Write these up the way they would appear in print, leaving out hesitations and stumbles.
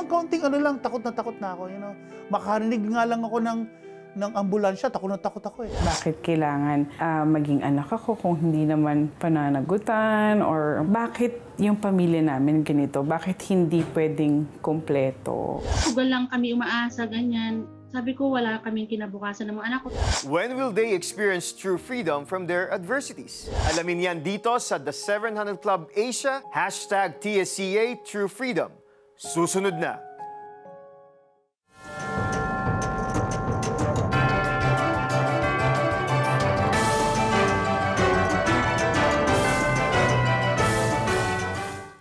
Ibang kaunting ano lang, takot na ako, you know. Makarinig nga lang ako ng ambulansya, takot na takot ako eh. Bakit kailangan maging anak ako kung hindi naman pananagutan? Or bakit yung pamilya namin ganito? Bakit hindi pwedeng kompleto? Sugal lang kami umaasa, ganyan. Sabi ko, wala kaming kinabukasan ng mga anak ko. When will they experience true freedom from their adversities? Alamin yan dito sa The 700 Club Asia, #TSCA True Freedom. Susunod na.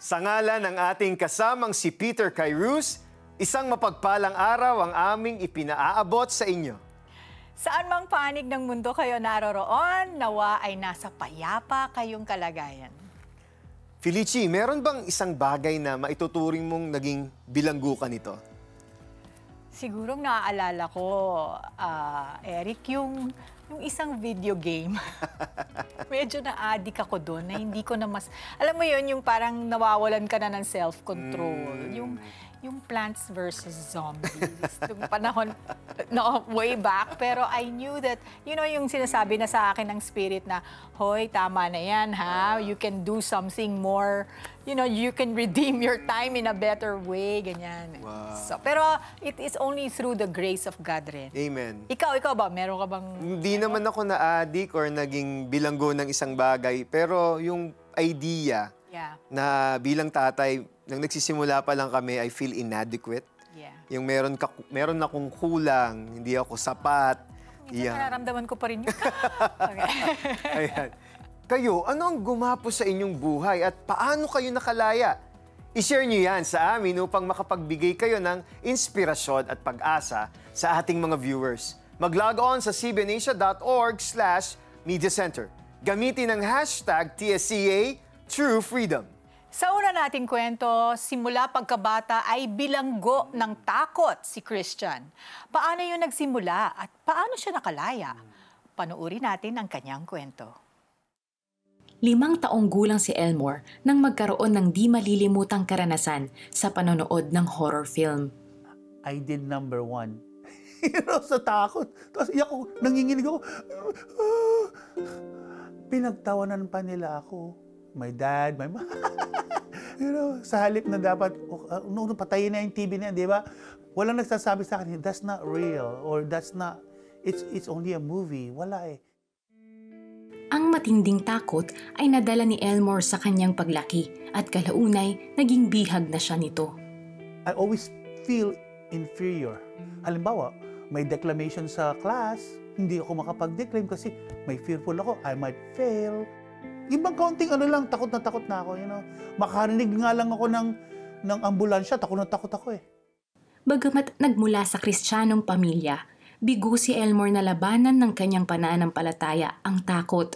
Sa ngalan ng ating kasamang si Peter Kairos, isang mapagpalang araw ang aming ipinaaabot sa inyo. Saan mang panig ng mundo kayo naroroon, nawa ay nasa payapa kayong kalagayan. Felici, meron bang isang bagay na maituturing mong naging bilanggo ka nito? Siguro naaalala ko, Eric, yung isang video game. Medyo na-addict ako doon na hindi ko na mas... Alam mo yun, yung parang nawawalan ka na ng self-control. Yung Plants vs. Zombies. Yung panahon, no, way back. Pero I knew that, you know, yung sinasabi na sa akin ng spirit na, hoy, tama na yan, ha? You can do something more, you know, you can redeem your time in a better way, ganyan. Wow. So, pero it is only through the grace of God rin. Amen. Ikaw ba? Meron ka bang... Hindi naman ako na-addict or naging bilanggo ng isang bagay. Pero yung idea na bilang tatay, nang nagsisimula pa lang kami, I feel inadequate. Yeah. Yung meron akong kulang, hindi ako sapat. Minsan nararamdaman ko pa rin yun. Okay. Ayan. Kayo, ano ang gumapo sa inyong buhay at paano kayo nakalaya? I-share nyo yan sa amin upang makapagbigay kayo ng inspirasyon at pag-asa sa ating mga viewers. Mag-log on sa cbnation.org/mediacenter. Gamitin ang #TSCA True Freedom. Sa una nating kwento, simula pagkabata ay bilanggo ng takot si Christian. Paano yun nagsimula at paano siya nakalaya? Panuuri natin ang kanyang kwento. 5 taong gulang si Elmore nang magkaroon ng di malilimutang karanasan sa panonood ng horror film. I did number 1. You know, sa takot. Tapos iyak ko, nanginginig ako. Pinagtawanan pa nila ako. My dad, my mom. You know, sa halip na dapat, patayin na yung TV na yan, di ba? Walang nagsasabi sa akin, that's not real, or that's not, it's only a movie. Wala eh. Ang matinding takot ay nadala ni Elmore sa kanyang paglaki at kalaunay naging bihag na siya nito. I always feel inferior. Halimbawa, may declamation sa class, hindi ako makapag-declaim kasi may fearful ako, I might fail. Ibang kaunting ano lang, takot na ako, you know. Makarinig nga lang ako ng ambulansya, takot na ako eh. Bagamat nagmula sa Kristiyanong pamilya, bigo si Elmore na labanan ng kanyang pananampalataya ang takot.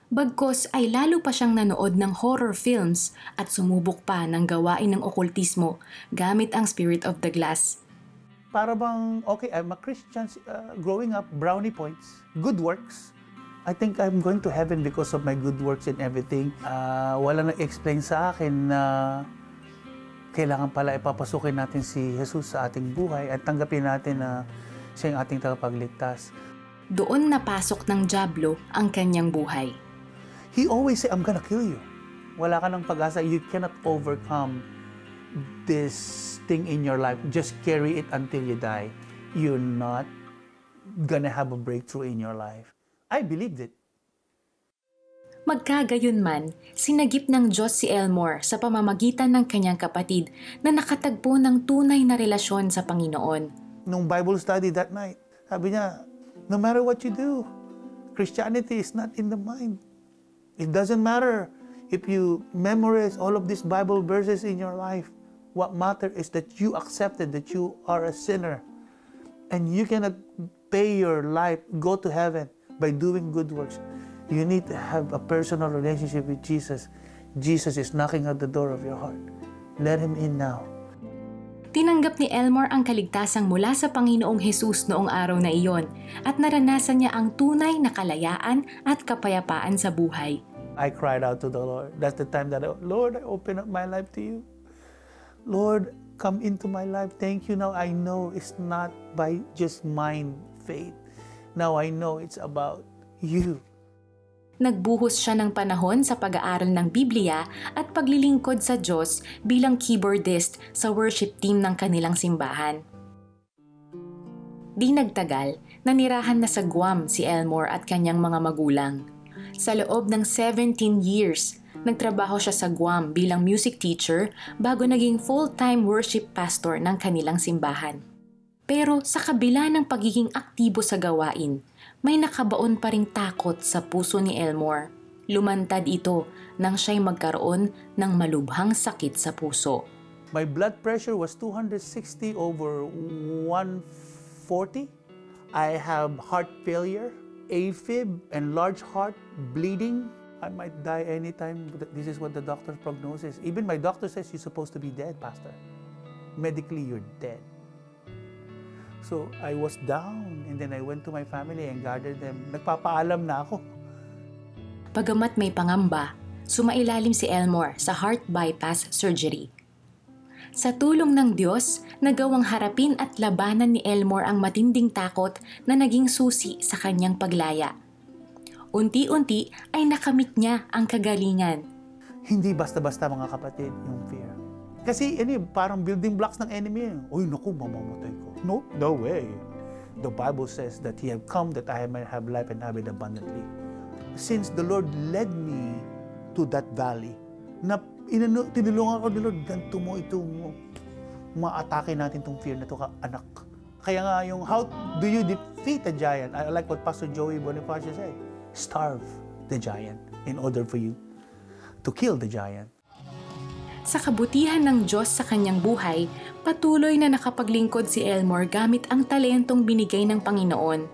Bagkos ay lalo pa siyang nanood ng horror films at sumubok pa ng gawain ng okultismo gamit ang Spirit of the Glass. Para bang, okay, I'm a Christian, growing up, brownie points, good works. I think I'm going to heaven because of my good works and everything. Wala nag-explain sa akin na kailangan pala ipapasukin natin si Jesus sa ating buhay at tanggapin natin na siya yung ating tagapagligtas. Doon napasok ng dyablo ang kanyang buhay. He always say, I'm gonna kill you. Wala ka ng pag-asa. You cannot overcome this thing in your life. Just carry it until you die. You're not gonna have a breakthrough in your life. I believed it. Magkagayunman, sinagip ng Diyos si Elmore sa pamamagitan ng kanyang kapatid na nakatagpo ng tunay na relasyon sa Panginoon. Nung Bible study that night, sabi niya, no matter what you do, Christianity is not in the mind. It doesn't matter if you memorize all of these Bible verses in your life. What matters is that you accepted that you are a sinner and you cannot pay your life, go to heaven by doing good works. You need to have a personal relationship with Jesus. Jesus is knocking at the door of your heart. Let Him in now. Tinanggap ni Elmore ang kaligtasang mula sa Panginoong Hesus noong araw na iyon at naranasan niya ang tunay na kalayaan at kapayapaan sa buhay. I cried out to the Lord. That's the time that Lord, I open up my life to you. Lord, come into my life. Thank you. Now I know it's not by just mind faith. Now I know it's about you. Nagbuhos siya ng panahon sa pag-aaral ng Biblia at paglilingkod sa Diyos bilang keyboardist sa worship team ng kanilang simbahan. Di nagtagal, nanirahan na sa Guam si Elmore at kanyang mga magulang. Sa loob ng 17 years, nagtrabaho siya sa Guam bilang music teacher bago naging full-time worship pastor ng kanilang simbahan. Pero sa kabila ng pagiging aktibo sa gawain, may nakabaon pa ring takot sa puso ni Elmore. Lumantad ito nang siya'y magkaroon ng malubhang sakit sa puso. My blood pressure was 260 over 140. I have heart failure, AFib, and large heart bleeding. I might die anytime. This is what the doctor's prognosis. Even my doctor says you're supposed to be dead, Pastor. Medically, you're dead. So I was down, and then I went to my family and gathered them. Nagpapaalam na ako. Bagamat may pangamba, sumailalim si Elmore sa heart bypass surgery. Sa tulong ng Diyos, nagawang harapin at labanan ni Elmore ang matinding takot na naging susi sa kanyang paglaya. Unti-unti ay nakamit niya ang kagalingan. Hindi basta-basta mga kapatid yung fear. Kasi parang building blocks ng enemy. Uy, naku, mamamatay ko. No way. The Bible says that He have come that I might have life and have it abundantly. Since the Lord led me to that valley, na tinulungan ko ni Lord, ganito mo itong maatake natin itong fear na ito, anak. Kaya nga yung, how do you defeat a giant? I like what Pastor Joey Bonifacio said. Starve the giant in order for you to kill the giant. Sa kabutihan ng Diyos sa kanyang buhay, patuloy na nakapaglingkod si Elmore gamit ang talentong binigay ng Panginoon.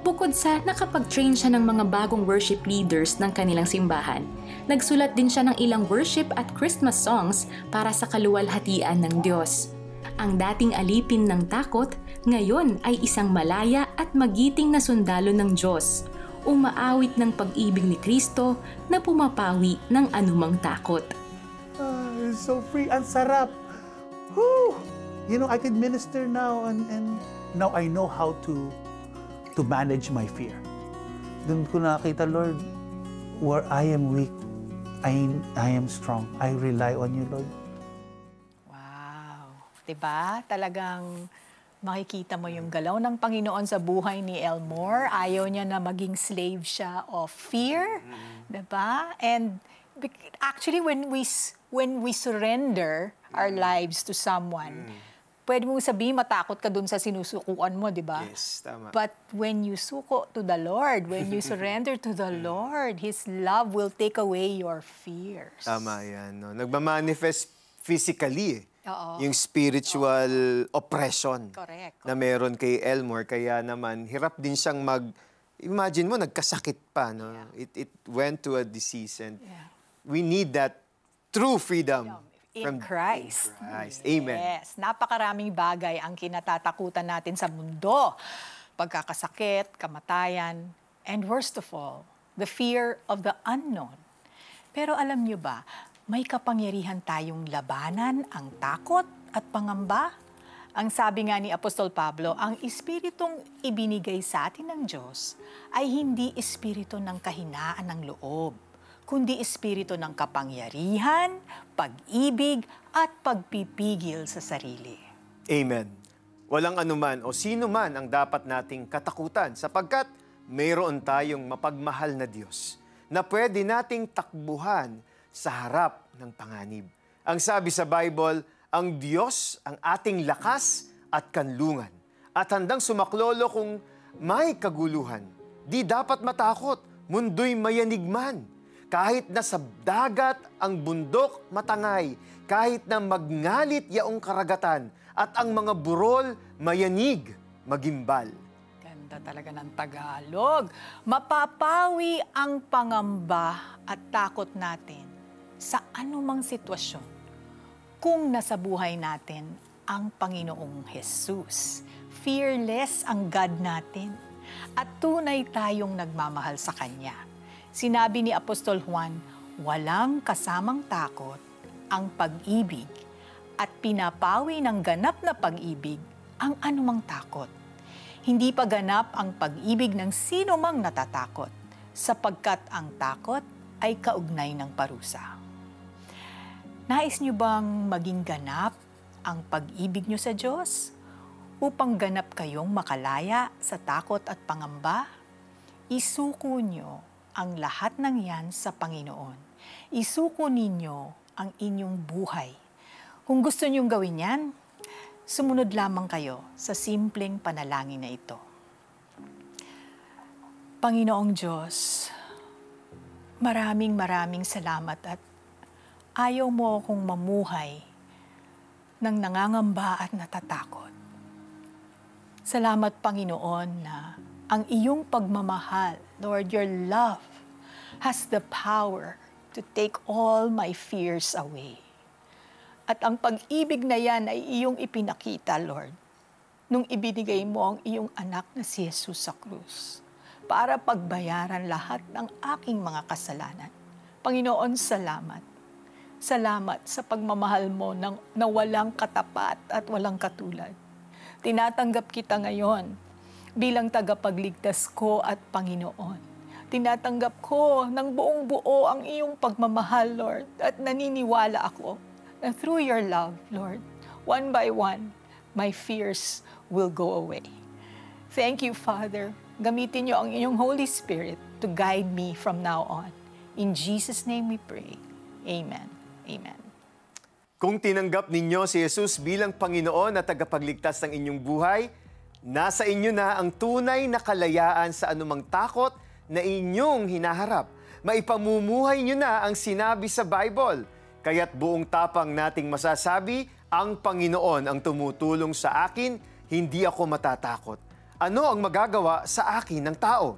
Bukod sa nakapag-train siya ng mga bagong worship leaders ng kanilang simbahan, nagsulat din siya ng ilang worship at Christmas songs para sa kaluwalhatian ng Diyos. Ang dating alipin ng takot, ngayon ay isang malaya at magiting na sundalo ng Diyos, umaawit ng pag-ibig ni Kristo na pumapawi ng anumang takot. It's so free. Ang sarap. Whew. I could minister now and now I know how to manage my fear. Doon ko nakita, Lord, where I am weak, I am strong. I rely on you, Lord. Wow. Diba? Talagang makikita mo yung galaw ng Panginoon sa buhay ni Elmore. Ayaw niya na maging slave siya of fear. Diba? And actually, when we surrender our lives to someone, pwede mong sabihin matakot ka dun sa sinusukuan mo, di ba? Yes, tama. But when you suko to the Lord, when you surrender to the Lord, His love will take away your fears. Tama yan. No? Nagmamanifest physically Oo. yung spiritual oppression Correct. na meron kay Elmore. Kaya naman, hirap din siyang imagine mo, nagkasakit pa. No? It went to a disease and we need that true freedom. In Christ. Amen. Yes. Napakaraming bagay ang kinatatakutan natin sa mundo. Pagkakasakit, kamatayan, and worst of all, the fear of the unknown. Pero alam nyo ba, may kapangyarihan tayong labanan ang takot at pangamba. Ang sabi nga ni Apostol Pablo, ang espiritong ibinigay sa atin ng Diyos ay hindi espiritu ng kahinaan ng loob, kundi espiritu ng kapangyarihan, pag-ibig, at pagpipigil sa sarili. Amen. Walang anuman o sino man ang dapat nating katakutan sapagkat mayroon tayong mapagmahal na Diyos na pwede nating takbuhan sa harap ng panganib. Ang sabi sa Bible, ang Diyos ang ating lakas at kanlungan at handang sumaklolo kung may kaguluhan. Di dapat matakot, mundo'y mayanigman. Kahit na sa dagat ang bundok matangay, kahit na magngalit yaong karagatan, at ang mga burol mayanig, magimbal. Ganda talaga ng Tagalog. Mapapawi ang pangamba at takot natin sa anumang sitwasyon kung nasa buhay natin ang Panginoong Jesus. Fearless ang God natin at tunay tayong nagmamahal sa Kanya. Sinabi ni Apostol Juan, walang kasamang takot ang pag-ibig at pinapawi ng ganap na pag-ibig ang anumang takot. Hindi pa ganap ang pag-ibig ng sino mang natatakot, sapagkat ang takot ay kaugnay ng parusa. Nais niyo bang maging ganap ang pag-ibig niyo sa Diyos? Upang ganap kayong makalaya sa takot at pangamba? Isuko niyo ang lahat ng yan sa Panginoon. Isuko ninyo ang inyong buhay. Kung gusto niyong gawin yan, sumunod lamang kayo sa simpleng panalangin na ito. Panginoong Diyos, maraming salamat at ayaw mo akong mamuhay ng nangangamba at natatakot. Salamat, Panginoon, na ang iyong pagmamahal, Lord, your love has the power to take all my fears away. At ang pag-ibig na yan ay iyong ipinakita, Lord, nung ibinigay mo ang iyong anak na si Jesus sa krus para pagbayaran lahat ng aking mga kasalanan. Panginoon, salamat. Salamat sa pagmamahal mo na walang katapat at walang katulad. Tinatanggap kita ngayon bilang tagapagligtas ko at Panginoon. Tinatanggap ko ng buong buo ang iyong pagmamahal, Lord, at naniniwala ako na through your love, Lord, one by one, my fears will go away. Thank you, Father. Gamitin niyo ang inyong Holy Spirit to guide me from now on. In Jesus' name we pray. Amen. Amen. Kung tinanggap ninyo si Jesus bilang Panginoon at tagapagligtas ng inyong buhay, nasa inyo na ang tunay na kalayaan sa anumang takot na inyong hinaharap. Maipamumuhay nyo na ang sinabi sa Bible. Kaya't buong tapang nating masasabi, ang Panginoon ang tumutulong sa akin, hindi ako matatakot. Ano ang magagawa sa akin ng tao?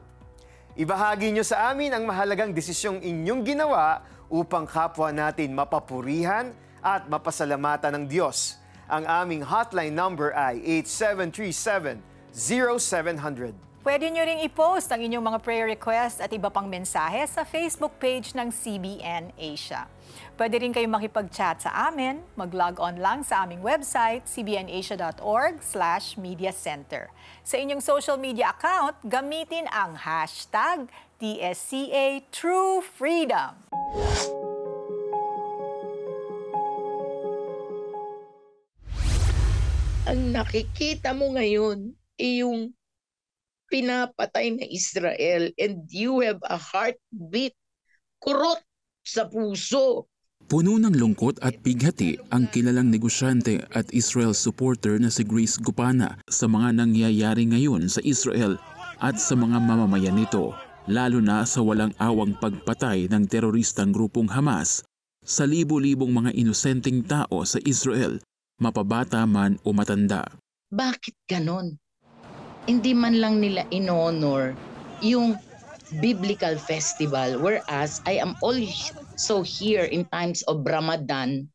Ibahagi nyo sa amin ang mahalagang desisyong inyong ginawa upang kapwa natin mapapurihan at mapasalamatan ng Diyos. Ang aming hotline number ay 8737-0700. Pwede nyo ring i-post ang inyong mga prayer requests at iba pang mensahe sa Facebook page ng CBN Asia. Pwede rin kayong makipag-chat sa amin, mag-log on lang sa aming website, cbnasia.org/mediacenter. Sa inyong social media account, gamitin ang hashtag TSCA True Freedom. Ang nakikita mo ngayon ay yung pinapatay na Israel and you have a heartbeat, kurot sa puso. Puno ng lungkot at bighati ang kilalang negosyante at Israel supporter na si Grace Gupana sa mga nangyayari ngayon sa Israel at sa mga mamamayan nito, lalo na sa walang awang pagpatay ng teroristang grupong Hamas sa libo-libong mga inosenteng tao sa Israel, mapabata man o matanda. Bakit ganon? Hindi man lang nila in-honor yung biblical festival, whereas I am also here in times of Ramadan,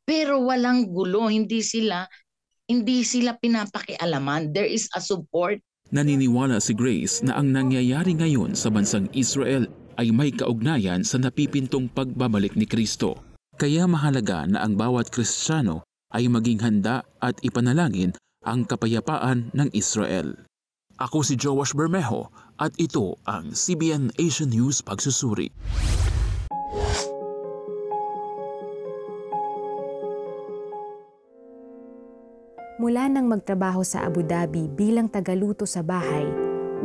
pero walang gulo, hindi sila pinapakialaman. There is a support. Naniniwala si Grace na ang nangyayari ngayon sa bansang Israel ay may kaugnayan sa napipintong pagbabalik ni Kristo. Kaya mahalaga na ang bawat Kristiyano ay maging handa at ipanalangin ang kapayapaan ng Israel. Ako si Joash Bermejo at ito ang CBN Asian News Pagsusuri. Mula nang magtrabaho sa Abu Dhabi bilang tagaluto sa bahay,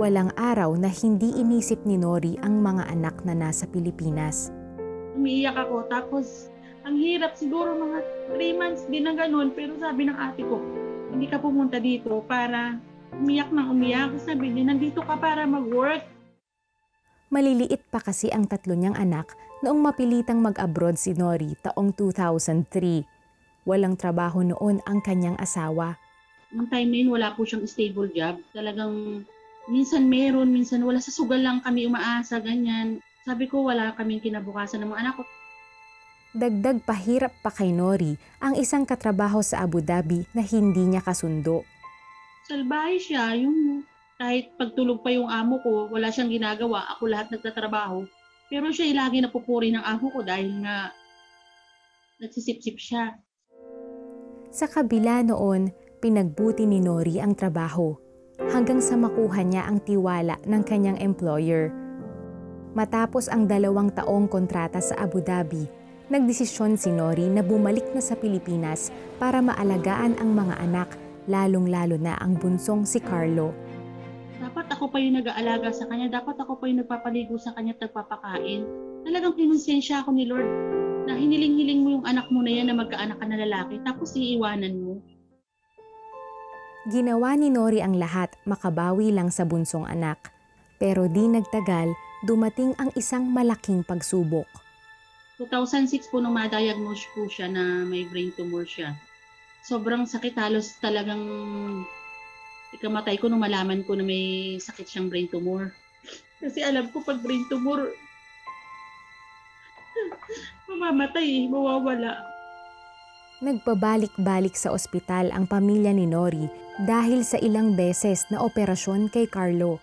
walang araw na hindi inisip ni Nori ang mga anak na nasa Pilipinas. Umiiyak ako, tapos ang hirap siguro mga 3 months din na ganun, pero sabi ng ate ko, hindi ka pumunta dito para umiyak ng umiyak. Sabi niya, nandito ka para mag-work. Maliliit pa kasi ang 3 niyang anak noong mapilitang mag-abroad si Nori taong 2003. Walang trabaho noon ang kanyang asawa. Noong time na yun, wala po siyang stable job. Talagang minsan meron, minsan wala. Sa sugal lang kami umaasa, ganyan. Sabi ko, wala kaming kinabukasan ng mga anak ko. Dagdag pahirap pa kay Nori ang isang katrabaho sa Abu Dhabi na hindi niya kasundo. Salbahe siya, yung kahit pagtulog pa yung amo ko, wala siyang ginagawa, ako lahat nagtatrabaho. Pero siya lagi napupuri ng amo ko dahil nga nagsisip-sip siya. Sa kabila noon, pinagbuti ni Nori ang trabaho hanggang sa makuha niya ang tiwala ng kanyang employer. Matapos ang 2 taong kontrata sa Abu Dhabi, nagdesisyon si Nori na bumalik na sa Pilipinas para maalagaan ang mga anak, lalong-lalo na ang bunsong si Carlo. Dapat ako pa yung nag-aalaga sa kanya. Dapat ako pa yung nagpapaligo sa kanya at nagpapakain. Talagang kinonsensya ako ni Lord na hiniling-hiling mo yung anak mo na yan na magkaanak ka na lalaki tapos iiwanan mo. Ginawa ni Nori ang lahat makabawi lang sa bunsong anak. Pero di nagtagal, dumating ang isang malaking pagsubok. 2006 po nung ma-diagnose po siya na may brain tumor siya. Sobrang sakit, halos talagang ikamatay ko nung malaman ko na may sakit siyang brain tumor. Kasi alam ko pag brain tumor, mamamatay, mawawala. Nagpabalik-balik sa ospital ang pamilya ni Nori dahil sa ilang beses na operasyon kay Carlo.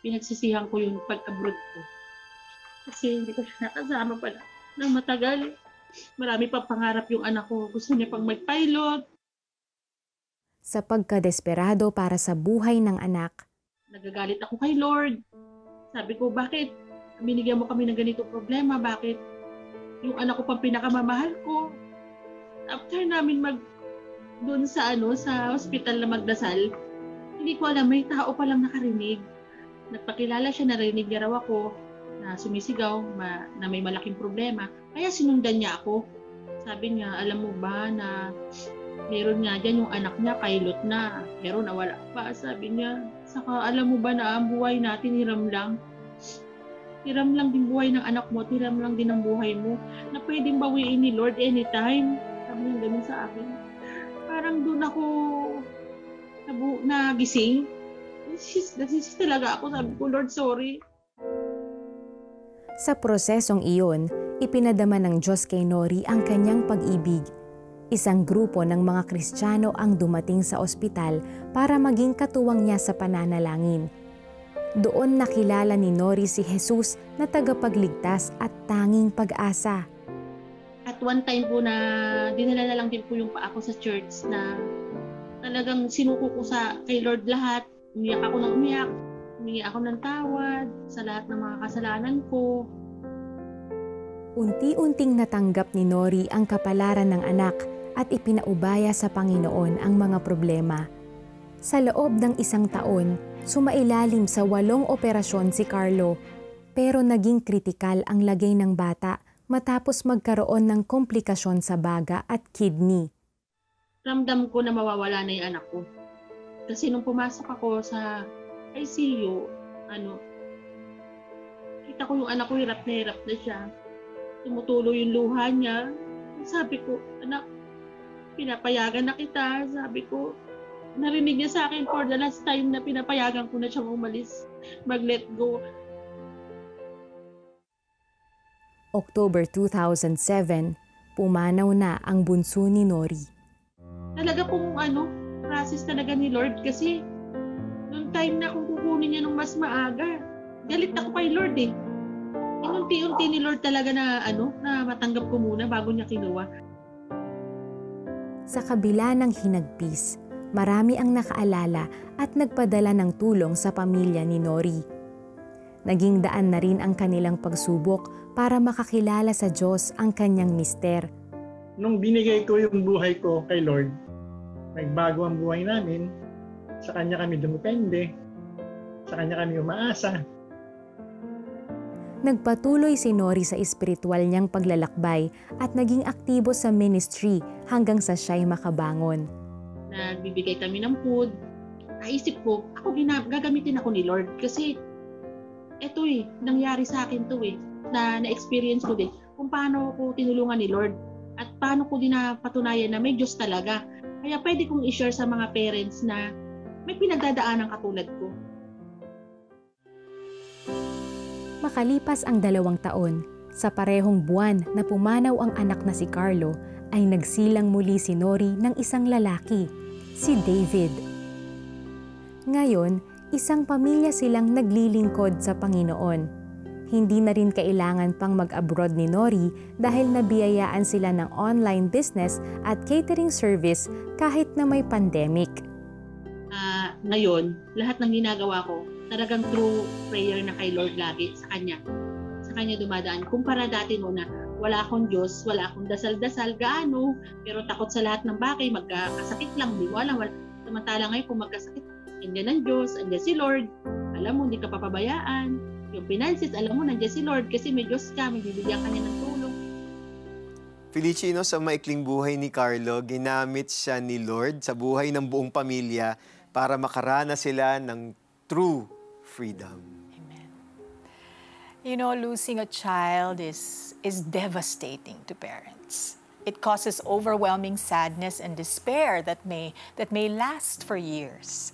Pinagsisihan ko yung pag-abroad ko. Kasi hindi ko siya nakasama pala ng matagal. Marami pa pangarap yung anak ko. Gusto niya pang mag-pilot. Sa pagkadesperado para sa buhay ng anak, nagagalit ako kay Lord. Sabi ko, bakit binigyan mo kami ng ganitong problema? Bakit yung anak ko pang pinakamamahal ko? After namin doon sa sa hospital na magdasal, hindi ko alam, may tao palang nakarinig. Nagpakilala siya, narinig niya raw ako na sumisigaw, na may malaking problema. Kaya sinundan niya ako. Sabi niya, alam mo ba na meron nga dyan yung anak niya, pilot na, pero nawala pa, sabi niya. Saka alam mo ba na ang buhay natin hiram lang? Hiram lang din buhay ng anak mo, hiram lang din ang buhay mo, na pwedeng bawiin ni Lord anytime. Sabi niya ganun sa akin. Parang doon ako nagising. Nagsisisi talaga ako, sabi ko, Lord, sorry. Sa prosesong iyon, ipinadama ng Diyos kay Nori ang kanyang pag-ibig. Isang grupo ng mga Kristiyano ang dumating sa ospital para maging katuwang niya sa pananalangin. Doon nakilala ni Nori si Jesus na tagapagligtas at tanging pag-asa. At one time po na dinala na lang din po yung pa ako sa church na talagang sinuko ko kay Lord lahat. Umiyak ako ng umiyak. Humingi ako ng tawad sa lahat ng mga kasalanan ko. Unti-unting natanggap ni Nori ang kapalaran ng anak at ipinaubaya sa Panginoon ang mga problema. Sa loob ng 1 taon, sumailalim sa 8 operasyon si Carlo, pero naging kritikal ang lagay ng bata matapos magkaroon ng komplikasyon sa baga at kidney. Ramdam ko na mawawala na yung anak ko. Kasi nung pumasok ako sa ICU, kita ko yung anak ko, hirap na siya. Tumutulo yung luha niya. Sabi ko, anak, pinapayagan na kita. Sabi ko, narinig niya sa akin for the last time na pinapayagan ko na siyang umalis, mag-let go. October 2007, pumanaw na ang bunso ni Nori. Talaga pong process talaga ni Lord kasi noong time na kung kukunin niya nung mas maaga, galit ako kay Lord eh. Inunti-unti ni Lord talaga na na matanggap ko muna bago niya kinuha. Sa kabila ng hinagpis, marami ang nakaalala at nagpadala ng tulong sa pamilya ni Nori. Naging daan na rin ang kanilang pagsubok para makakilala sa Diyos ang kanyang mister. Nung binigay ko yung buhay ko kay Lord, nagbago ang buhay namin. Sa Kanya kami dumepende. Sa Kanya kami umaasa. Nagpatuloy si Nori sa espiritual niyang paglalakbay at naging aktibo sa ministry hanggang sa siya'y makabangon. Nagbibigay kami ng food. Naisip ko, gagamitin ako ni Lord kasi eto nangyari sa akin to na na-experience ko din kung paano ko tinulungan ni Lord at paano ko din napatunayan na may Diyos talaga. Kaya pwede kong i-share sa mga parents na may pinagdadaanan katulad ko. Makalipas ang 2 taon, sa parehong buwan na pumanaw ang anak na si Carlo, ay nagsilang muli si Nori ng isang lalaki, si David. Ngayon, isang pamilya silang naglilingkod sa Panginoon. Hindi na rin kailangan pang mag-abroad ni Nori dahil nabiyayaan sila ng online business at catering service kahit na may pandemic. Ngayon, lahat ng ginagawa ko, talagang true prayer na kay Lord lagi sa Kanya. Sa Kanya dumadaan. Kumpara dati no na wala akong Diyos, wala akong dasal-dasal, gaano, pero takot sa lahat ng bagay, magkakasakit lang, di mo alam. Samantala ngayon kung magkasakit, andyan ang Diyos, andyan si Lord. Alam mo, hindi ka papabayaan. Yung finances, alam mo, nandiyan si Lord kasi may Diyos ka, may bibigyan ka niya ng tulong. Felicino, sa maikling buhay ni Carlo, ginamit siya ni Lord sa buhay ng buong pamilya para makaranas sila ng true freedom. Amen. You know, losing a child is devastating to parents. It causes overwhelming sadness and despair that may last for years.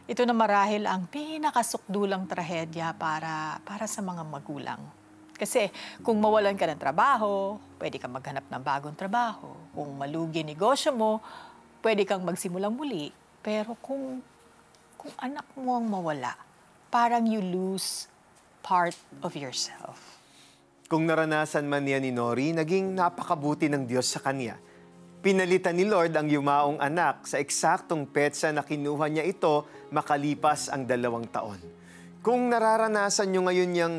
Ito na marahil ang pinakasukdulang trahedya para sa mga magulang. Kasi kung mawalan ka ng trabaho, pwede kang maghanap ng bagong trabaho. Kung malugi negosyo mo, pwede kang magsimulang muli. Pero kung anak mo ang mawala, parang you lose part of yourself. Kung naranasan man niya ni Nori, naging napakabuti ng Diyos sa kanya. Pinalitan ni Lord ang yumaong anak sa eksaktong petsa na kinuha niya ito makalipas ang 2 taon. Kung nararanasan niyo ngayon yung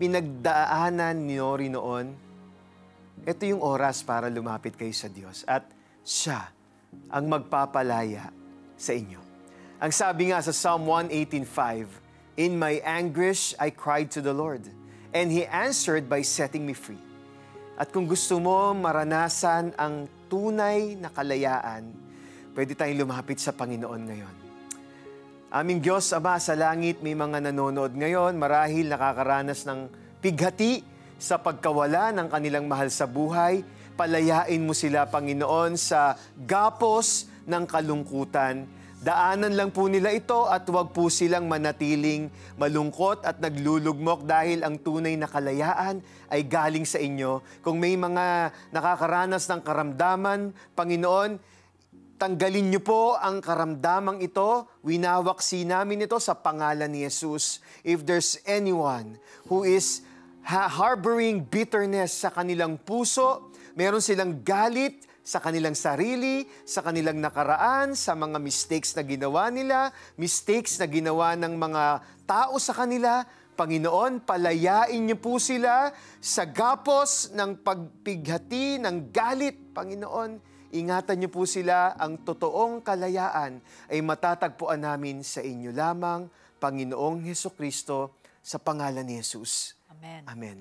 pinagdaanan ni Nori noon, ito yung oras para lumapit kayo sa Diyos at siya ang magpapalaya sa inyo. Ang sabi nga sa Psalm 118:5, "In my anguish I cried to the Lord, and He answered by setting me free." At kung gusto mo maranasan ang tunay na kalayaan, pwede tayong lumapit sa Panginoon ngayon. Aming Diyos, Ama, sa langit, may mga nanonood ngayon, marahil nakakaranas ng pighati sa pagkawala ng kanilang mahal sa buhay. Palayain mo sila, Panginoon, sa gapos ng kalungkutan. Daanan lang po nila ito at huwag po silang manatiling malungkot at naglulugmok dahil ang tunay na kalayaan ay galing sa inyo. Kung may mga nakakaranas ng karamdaman, Panginoon, tanggalin niyo po ang karamdamang ito. Winawaksi namin ito sa pangalan ni Jesus. If there's anyone who is harboring bitterness sa kanilang puso, meron silang galit sa kanilang sarili, sa kanilang nakaraan, sa mga mistakes na ginawa nila, mistakes na ginawa ng mga tao sa kanila, Panginoon, palayain niyo po sila sa gapos ng pagpighati, ng galit, Panginoon. Ingatan niyo po sila, ang totoong kalayaan ay matatagpuan namin sa inyo lamang, Panginoong Hesukristo, sa pangalan ni Jesus. Amen. Amen.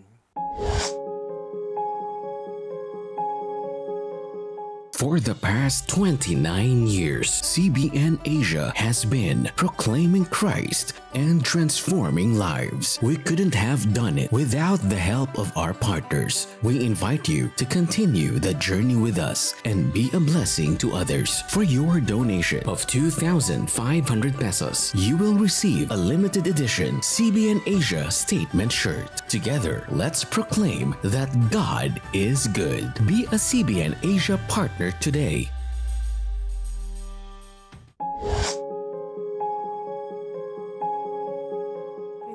For the past 29 years, CBN Asia has been proclaiming Christ and transforming lives. We couldn't have done it without the help of our partners. We invite you to continue the journey with us and be a blessing to others. For your donation of 2,500 pesos, you will receive a limited edition CBN Asia statement shirt. Together, let's proclaim that God is good. Be a CBN Asia partner today.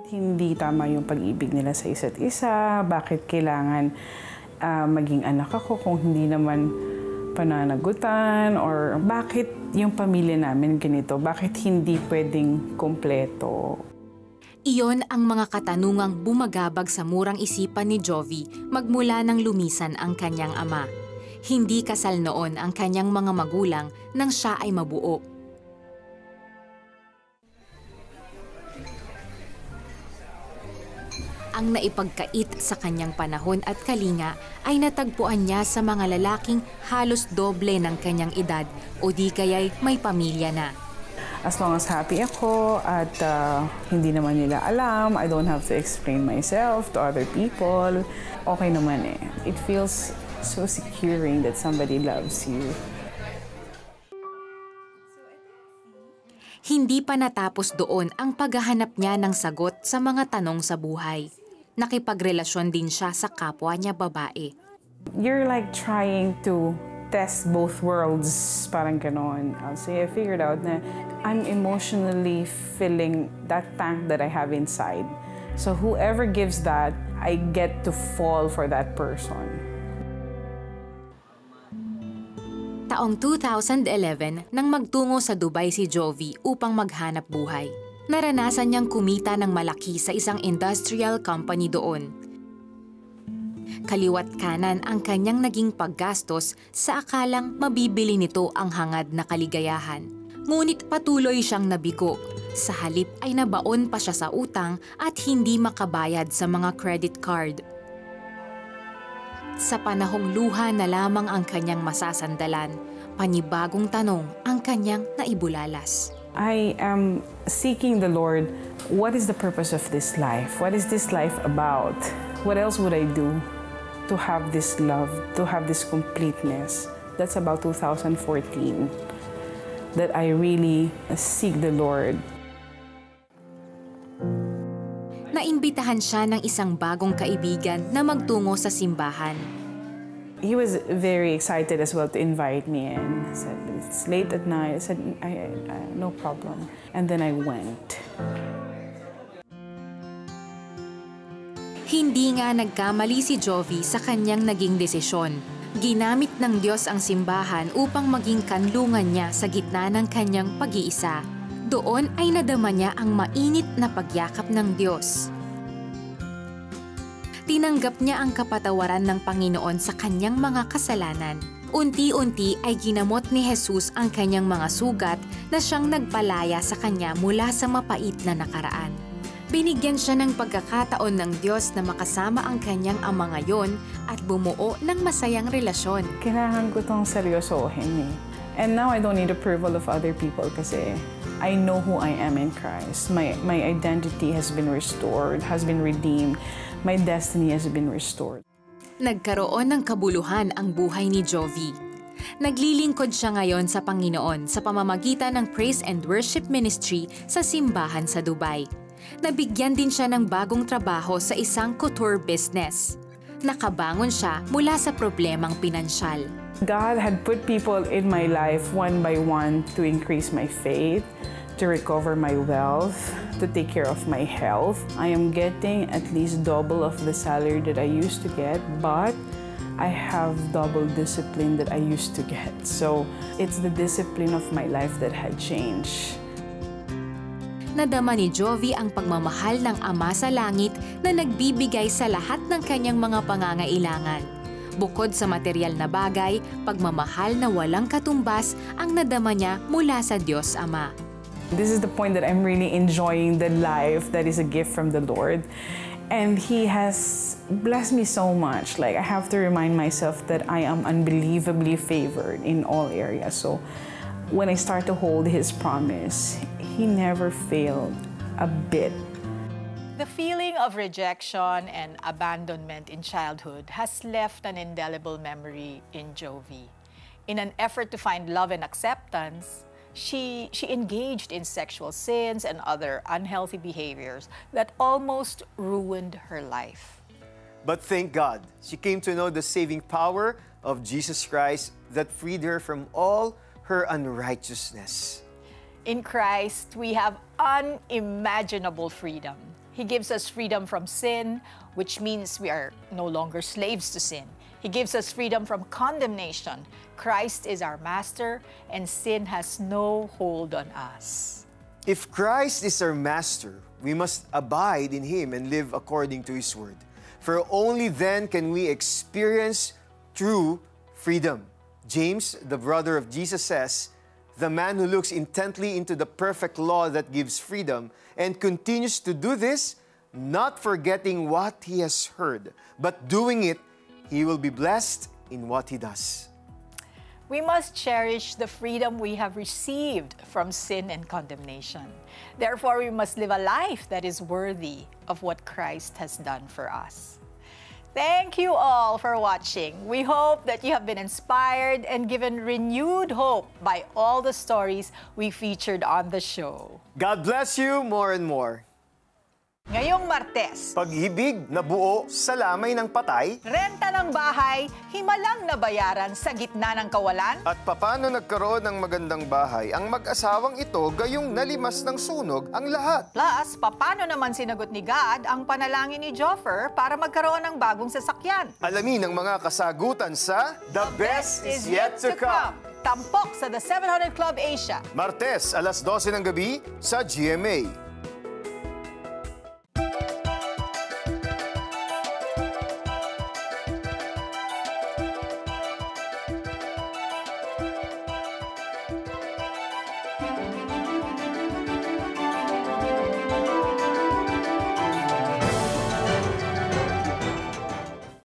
Hindi tama yung pag-ibig nila sa isa't isa. Bakit kailangan maging anak ako kung hindi naman pananagutan? Or bakit yung pamilya namin ganito? Bakit hindi pwedeng kumpleto? Iyon ang mga katanungang bumagabag sa murang isipan ni Jovi magmula nang lumisan ang kanyang ama. Hindi kasal noon ang kanyang mga magulang nang siya ay mabuo. Ang naipagkait sa kanyang panahon at kalinga ay natagpuan niya sa mga lalaking halos doble ng kanyang edad o di kaya'y may pamilya na. As long as happy ako at hindi naman nila alam, I don't have to explain myself to other people, okay naman eh. It feels so securing that somebody loves you. Hindi pa natapos doon ang paghahanap niya ng sagot sa mga tanong sa buhay. Nakipagrelasyon din siya sa kapwa niya babae. You're like trying to test both worlds, parang ganon. So I figured out na I'm emotionally filling that tank that I have inside. So whoever gives that, I get to fall for that person. Taong 2011 nang magtungo sa Dubai si Jovi upang maghanap buhay. Naranasan niyang kumita ng malaki sa isang industrial company doon. Kaliwat kanan ang kanyang naging paggastos sa akalang mabibili nito ang hangad na kaligayahan. Ngunit patuloy siyang nabigo. Sa halip ay nabaon pa siya sa utang at hindi makabayad sa mga credit card. Sa panahong luha na lamang ang kanyang masasandalan, panibagong tanong ang kanyang naibulalas. I am seeking the Lord. What is the purpose of this life? What is this life about? What else would I do to have this love, to have this completeness? That's about 2014 that I really seek the Lord. Naimbitahan siya ng isang bagong kaibigan na magtungo sa simbahan. He was very excited as well to invite me in. He said, it's late at night. I said, no problem. And then I went. Hindi nga nagkamali si Jovi sa kanyang naging desisyon. Ginamit ng Diyos ang simbahan upang maging kanlungan niya sa gitna ng kanyang pag-iisa. Doon ay nadama niya ang mainit na pagyakap ng Diyos. Tinanggap niya ang kapatawaran ng Panginoon sa kanyang mga kasalanan. Unti-unti ay ginamot ni Jesus ang kanyang mga sugat na siyang nagpalaya sa kanya mula sa mapait na nakaraan. Binigyan siya ng pagkakataon ng Diyos na makasama ang kanyang ama ngayon at bumuo ng masayang relasyon. Kailangan ko itong seryosohin eh. And now I don't need approval of other people kasi I know who I am in Christ. My identity has been restored, has been redeemed. My destiny has been restored. Nagkaroon ng kabuluhan ang buhay ni Jovi. Naglilingkod siya ngayon sa Panginoon sa pamamagitan ng Praise and Worship Ministry sa simbahan sa Dubai. Nabigyan din siya ng bagong trabaho sa isang couture business. Nakabangon siya mula sa problemang pinansyal. God had put people in my life one by one to increase my faith, to recover my wealth, to take care of my health. I am getting at least double of the salary that I used to get, but I have double discipline that I used to get. So it's the discipline of my life that had changed. Nadama ni Jovi ang pagmamahal ng Ama sa Langit na nagbibigay sa lahat ng kanyang mga pangangailangan. Bukod sa material na bagay, pagmamahal na walang katumbas ang nadama niya mula sa Diyos Ama. This is the point that I'm really enjoying the life that is a gift from the Lord. And He has blessed me so much. Like, I have to remind myself that I am unbelievably favored in all areas. So when I start to hold His promise, He never failed a bit. The feeling of rejection and abandonment in childhood has left an indelible memory in Jovi. In an effort to find love and acceptance, she engaged in sexual sins and other unhealthy behaviors that almost ruined her life. But thank God, she came to know the saving power of Jesus Christ that freed her from all her unrighteousness. In Christ, we have unimaginable freedom. He gives us freedom from sin, which means we are no longer slaves to sin. He gives us freedom from condemnation. Christ is our master, and sin has no hold on us. If Christ is our master, we must abide in Him and live according to His word. For only then can we experience true freedom. James, the brother of Jesus, says, "The man who looks intently into the perfect law that gives freedom and continues to do this, not forgetting what he has heard, but doing it, he will be blessed in what he does." We must cherish the freedom we have received from sin and condemnation. Therefore, we must live a life that is worthy of what Christ has done for us. Thank you all for watching. We hope that you have been inspired and given renewed hope by all the stories we featured on the show. God bless you more and more. Ngayong Martes, Pag-ibig na buo sa lamay ng patay. renta ng bahay, himalang nabayaran sa gitna ng kawalan. At paano nagkaroon ng magandang bahay ang mag-asawang ito gayong nalimas ng sunog ang lahat. Plus, paano naman sinagot ni God ang panalangin ni Joffer para magkaroon ng bagong sasakyan? Alamin ang mga kasagutan sa The Best is Yet to Come. Tampok sa The 700 Club Asia. Martes, alas 12 ng gabi sa GMA.